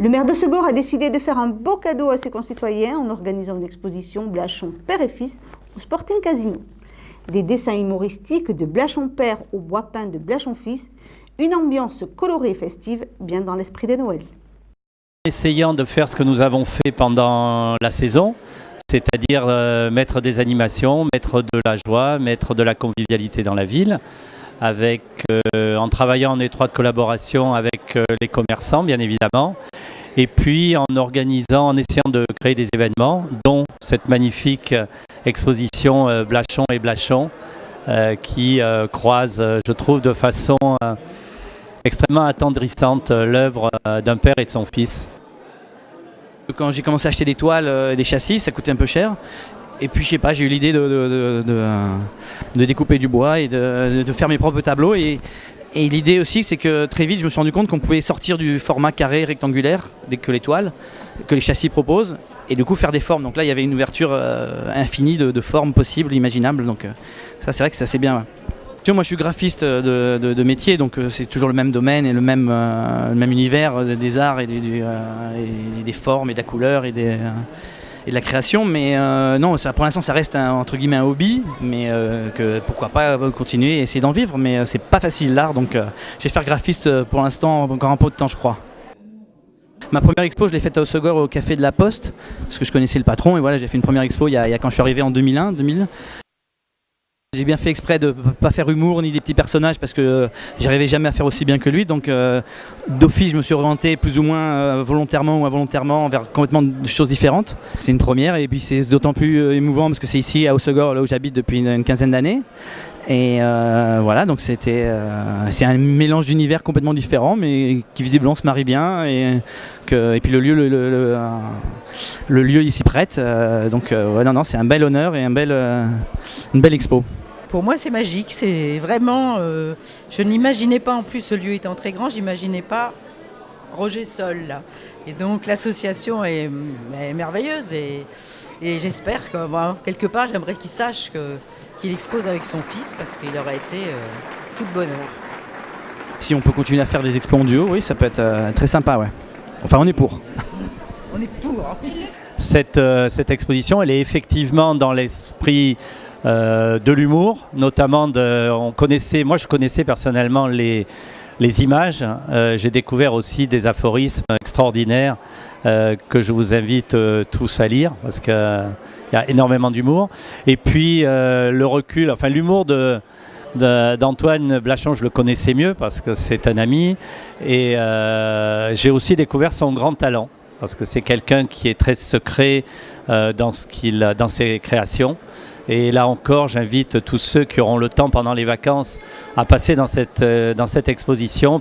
Le maire de Segor a décidé de faire un beau cadeau à ses concitoyens en organisant une exposition Blachon père et fils au Sporting Casino. Des dessins humoristiques de Blachon père au bois peint de Blachon fils, une ambiance colorée et festive bien dans l'esprit de Noël. Essayant de faire ce que nous avons fait pendant la saison, c'est-à-dire mettre des animations, mettre de la joie, mettre de la convivialité dans la ville, en travaillant en étroite collaboration avec les commerçants bien évidemment, et puis en organisant, en essayant de créer des événements, dont cette magnifique exposition Blachon et Blachon, qui croise, je trouve, de façon extrêmement attendrissante l'œuvre d'un père et de son fils. Quand j'ai commencé à acheter des toiles et des châssis, ça coûtait un peu cher. Et puis je sais pas, j'ai eu l'idée de découper du bois et de faire mes propres tableaux. Et l'idée aussi, c'est que très vite, je me suis rendu compte qu'on pouvait sortir du format carré rectangulaire que les toiles, que les châssis proposent, et du coup faire des formes. Donc là, il y avait une ouverture infinie de formes possibles, imaginables. Donc ça, c'est vrai que c'est assez bien. Ouais. Tu vois, moi, je suis graphiste de métier, donc c'est toujours le même domaine et le même univers des arts et des formes et de la couleur et de la création, mais non, pour l'instant ça reste entre guillemets un hobby, mais que pourquoi pas continuer et essayer d'en vivre, mais c'est pas facile l'art, donc je vais faire graphiste pour l'instant encore un peu de temps, je crois. Ma première expo, je l'ai faite à Segor au Café de la Poste, parce que je connaissais le patron, et voilà, j'ai fait une première expo il y a quand je suis arrivé en 2000. J'ai bien fait exprès de ne pas faire humour ni des petits personnages parce que j'arrivais jamais à faire aussi bien que lui, donc d'office je me suis orienté plus ou moins volontairement ou involontairement vers complètement des choses différentes. C'est une première et puis c'est d'autant plus émouvant parce que c'est ici à Segor, là où j'habite depuis une quinzaine d'années. Et voilà, donc c'est un mélange d'univers complètement différent mais qui visiblement se marie bien et puis le lieu il s'y prête, donc ouais, non, c'est un bel honneur et une belle expo. Pour moi c'est magique, c'est vraiment, je n'imaginais pas, en plus ce lieu étant très grand, j'imaginais pas Roger seul là. Et donc l'association est merveilleuse et j'espère que quelque part j'aimerais qu'il sache qu'il expose avec son fils parce qu'il aurait été fou de bonheur. Si on peut continuer à faire des expos en duo, oui, ça peut être très sympa, ouais. Enfin, on est pour. On est pour. Cette exposition, elle est effectivement dans l'esprit de l'humour, notamment moi je connaissais personnellement les images, j'ai découvert aussi des aphorismes extraordinaires que je vous invite tous à lire parce qu'il y a énormément d'humour. Et puis le recul, enfin l'humour d'Antoine Blachon, je le connaissais mieux parce que c'est un ami et j'ai aussi découvert son grand talent parce que c'est quelqu'un qui est très secret dans ses créations. Et là encore, j'invite tous ceux qui auront le temps pendant les vacances à passer dans cette exposition.